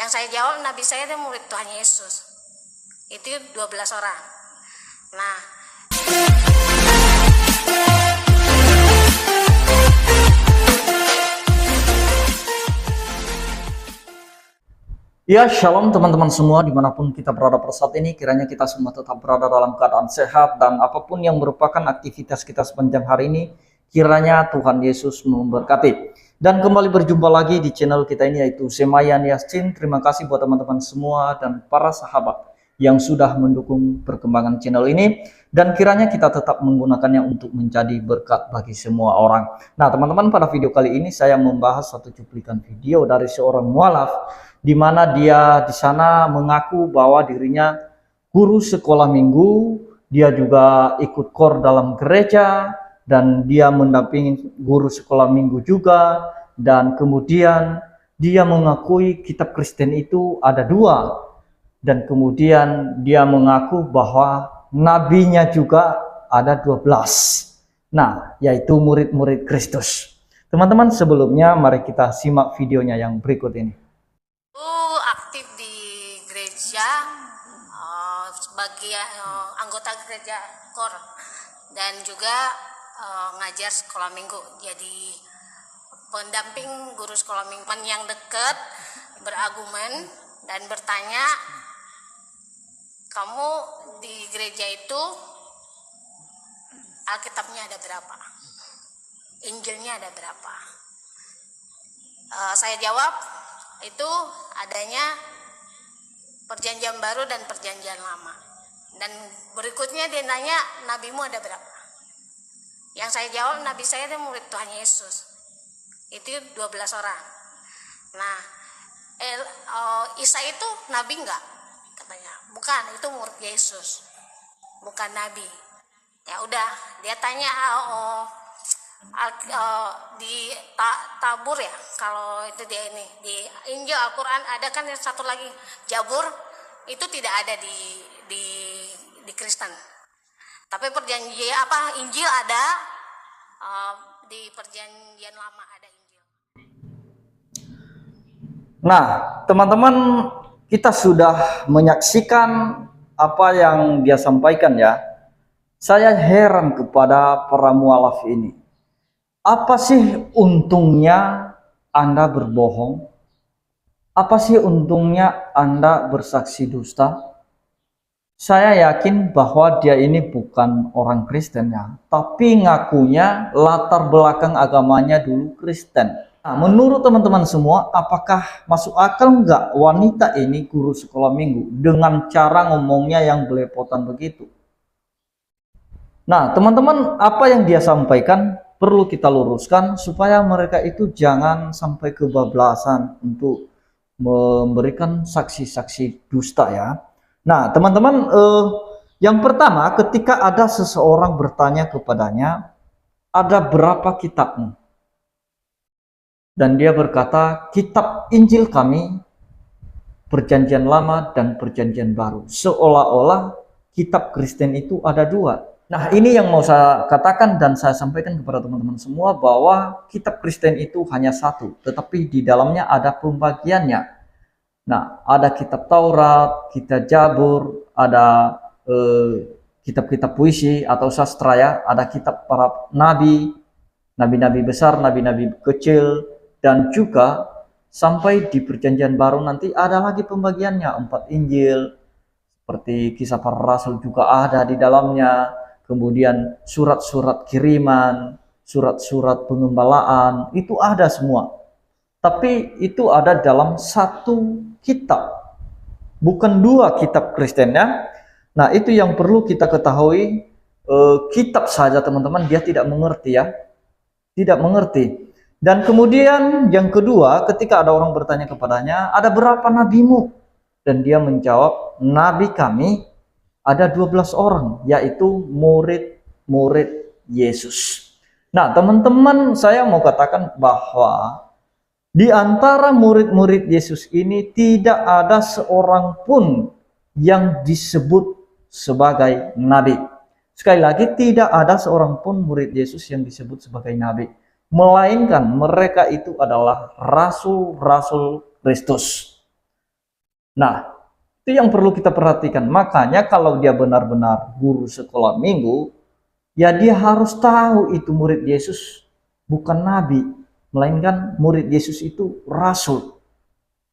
Yang saya jawab, nabi saya itu murid Tuhan Yesus. Itu 12 orang. Nah, ya, shalom teman-teman semua dimanapun kita berada pada saat ini. Kiranya kita semua tetap berada dalam keadaan sehat, dan apapun yang merupakan aktivitas kita sepanjang hari ini, kiranya Tuhan Yesus memberkati. Dan kembali berjumpa lagi di channel kita ini, yaitu Semayan Yasin. Terima kasih buat teman-teman semua dan para sahabat yang sudah mendukung perkembangan channel ini, dan kiranya kita tetap menggunakannya untuk menjadi berkat bagi semua orang. Nah teman-teman, pada video kali ini saya membahas satu cuplikan video dari seorang mualaf, di mana dia di sana mengaku bahwa dirinya guru sekolah minggu, dia juga ikut KOR dalam gereja, dan dia mendampingi guru sekolah minggu juga. Dan kemudian dia mengakui kitab Kristen itu ada 2, dan kemudian dia mengaku bahwa nabinya juga ada 12. Nah, yaitu murid-murid Kristus. Teman-teman, sebelumnya mari kita simak videonya yang berikut ini. aktif di gereja sebagai anggota gereja KOR, dan juga ngajar sekolah minggu. Jadi pendamping guru sekolah minggu yang dekat, berargumen dan bertanya, kamu di gereja itu Alkitabnya ada berapa? Injilnya ada berapa? Saya jawab, itu adanya perjanjian baru dan perjanjian lama. Dan berikutnya dia nanya, nabimu ada berapa? Yang saya jawab, nabi saya itu murid Tuhan Yesus. Itu 12 orang. Nah, Isa itu nabi enggak? Katanya, bukan, itu murid Yesus, bukan nabi. Ya udah, dia tanya di tabur ya, kalau itu dia ini di Injil Al-Quran ada kan yang satu lagi Jabur, itu tidak ada di Kristen. Tapi perjanjian Injil ada, di perjanjian lama ada Injil. Nah teman-teman, kita sudah menyaksikan apa yang dia sampaikan ya. Saya heran kepada para mualaf ini. Apa sih untungnya Anda berbohong? Apa sih untungnya Anda bersaksi dusta? Saya yakin bahwa dia ini bukan orang Kristen ya, tapi ngakunya latar belakang agamanya dulu Kristen. Nah, menurut teman-teman semua, apakah masuk akal nggak wanita ini guru sekolah minggu dengan cara ngomongnya yang belepotan begitu? Nah teman-teman, apa yang dia sampaikan perlu kita luruskan supaya mereka itu jangan sampai kebablasan untuk memberikan saksi-saksi dusta ya. Nah teman-teman, yang pertama, ketika ada seseorang bertanya kepadanya, ada berapa kitabmu? Dan dia berkata, kitab Injil kami, perjanjian lama dan perjanjian baru. Seolah-olah kitab Kristen itu ada 2. Nah ini yang mau saya katakan dan saya sampaikan kepada teman-teman semua, bahwa kitab Kristen itu hanya 1, tetapi di dalamnya ada pembagiannya. Nah ada kitab Taurat, kitab Jabur, ada kitab-kitab puisi atau sastra ya, ada kitab para nabi, nabi-nabi besar, nabi-nabi kecil, dan juga sampai di perjanjian baru nanti ada lagi pembagiannya, 4 Injil, seperti kisah para rasul juga ada di dalamnya. Kemudian surat-surat kiriman, surat-surat pengembalaan, itu ada semua. Tapi itu ada dalam 1 kitab, bukan 2 kitab Kristen ya. Nah itu yang perlu kita ketahui. Kitab saja teman-teman, dia tidak mengerti ya, tidak mengerti. Dan kemudian yang kedua, ketika ada orang bertanya kepadanya, ada berapa nabimu? Dan dia menjawab, nabi kami ada 12 orang, yaitu murid-murid Yesus. Nah teman-teman, saya mau katakan bahwa di antara murid-murid Yesus ini tidak ada seorang pun yang disebut sebagai nabi. Sekali lagi, tidak ada seorang pun murid Yesus yang disebut sebagai nabi, melainkan mereka itu adalah rasul-rasul Kristus. Nah, itu yang perlu kita perhatikan. Makanya kalau dia benar-benar guru sekolah minggu, ya dia harus tahu itu murid Yesus bukan nabi, melainkan murid Yesus itu rasul.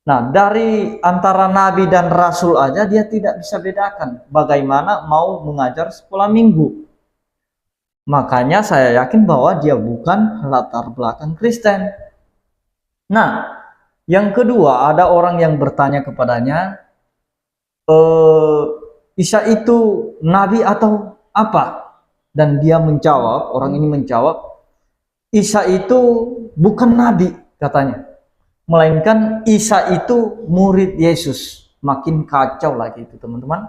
Nah, dari antara nabi dan rasul aja dia tidak bisa bedakan. Bagaimana mau mengajar sekolah minggu? Makanya saya yakin bahwa dia bukan latar belakang Kristen. Nah, yang kedua ada orang yang bertanya kepadanya, Isa itu nabi atau apa? Dan dia menjawab, orang ini menjawab, Isa itu bukan nabi katanya, melainkan Isa itu murid Yesus. Makin kacau lagi itu teman-teman.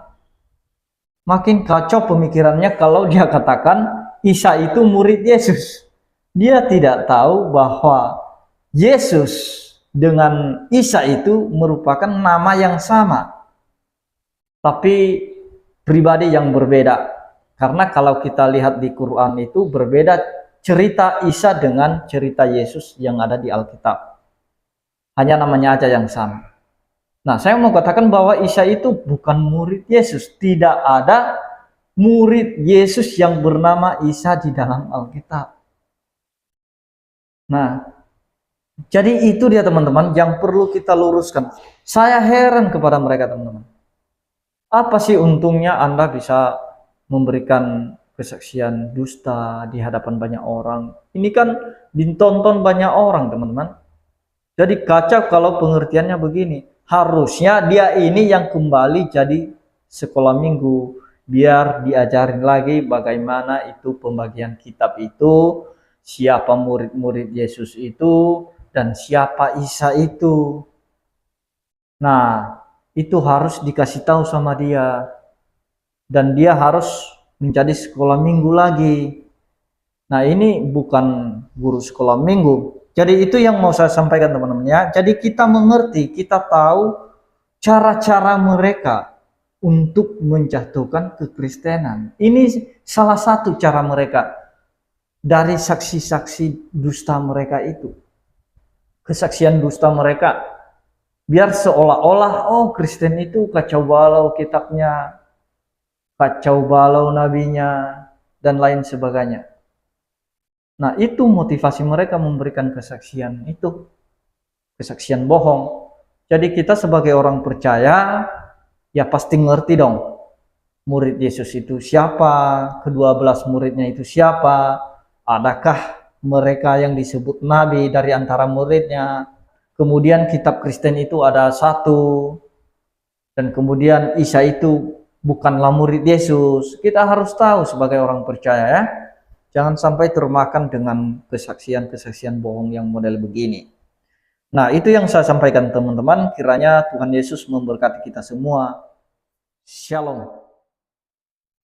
Makin kacau pemikirannya kalau dia katakan Isa itu murid Yesus. Dia tidak tahu bahwa Yesus dengan Isa itu merupakan nama yang sama, tapi pribadi yang berbeda. Karena kalau kita lihat di Quran itu berbeda cerita Isa dengan cerita Yesus yang ada di Alkitab. Hanya namanya aja yang sama. Nah, saya mau katakan bahwa Isa itu bukan murid Yesus. Tidak ada murid Yesus yang bernama Isa di dalam Alkitab. Nah, jadi itu dia teman-teman yang perlu kita luruskan. Saya heran kepada mereka teman-teman. Apa sih untungnya Anda bisa memberikan kesaksian dusta di hadapan banyak orang? Ini kan ditonton banyak orang teman-teman. Jadi kacau kalau pengertiannya begini. Harusnya dia ini yang kembali jadi sekolah minggu, biar diajarin lagi bagaimana itu pembagian kitab itu, siapa murid-murid Yesus itu, dan siapa Isa itu. Nah, itu harus dikasih tahu sama dia. Dan dia harus menjadi sekolah minggu lagi. Nah, ini bukan guru sekolah minggu. Jadi itu yang mau saya sampaikan teman-teman ya. Jadi kita mengerti, kita tahu cara-cara mereka untuk menjatuhkan kekristenan. Ini salah satu cara mereka dari saksi-saksi dusta mereka itu. Kesaksian dusta mereka. Biar seolah-olah, oh Kristen itu kacau balau kitabnya, kacau balau nabinya, dan lain sebagainya. Nah, itu motivasi mereka memberikan kesaksian itu. Kesaksian bohong. Jadi kita sebagai orang percaya, ya pasti ngerti dong. Murid Yesus itu siapa? Kedua belas muridnya itu siapa? Adakah mereka yang disebut nabi dari antara muridnya? Kemudian kitab Kristen itu ada satu. Dan kemudian Isa itu bukanlah murid Yesus. Kita harus tahu sebagai orang percaya ya. Jangan sampai termakan dengan kesaksian-kesaksian bohong yang model begini. Nah, itu yang saya sampaikan teman-teman. Kiranya Tuhan Yesus memberkati kita semua. Shalom.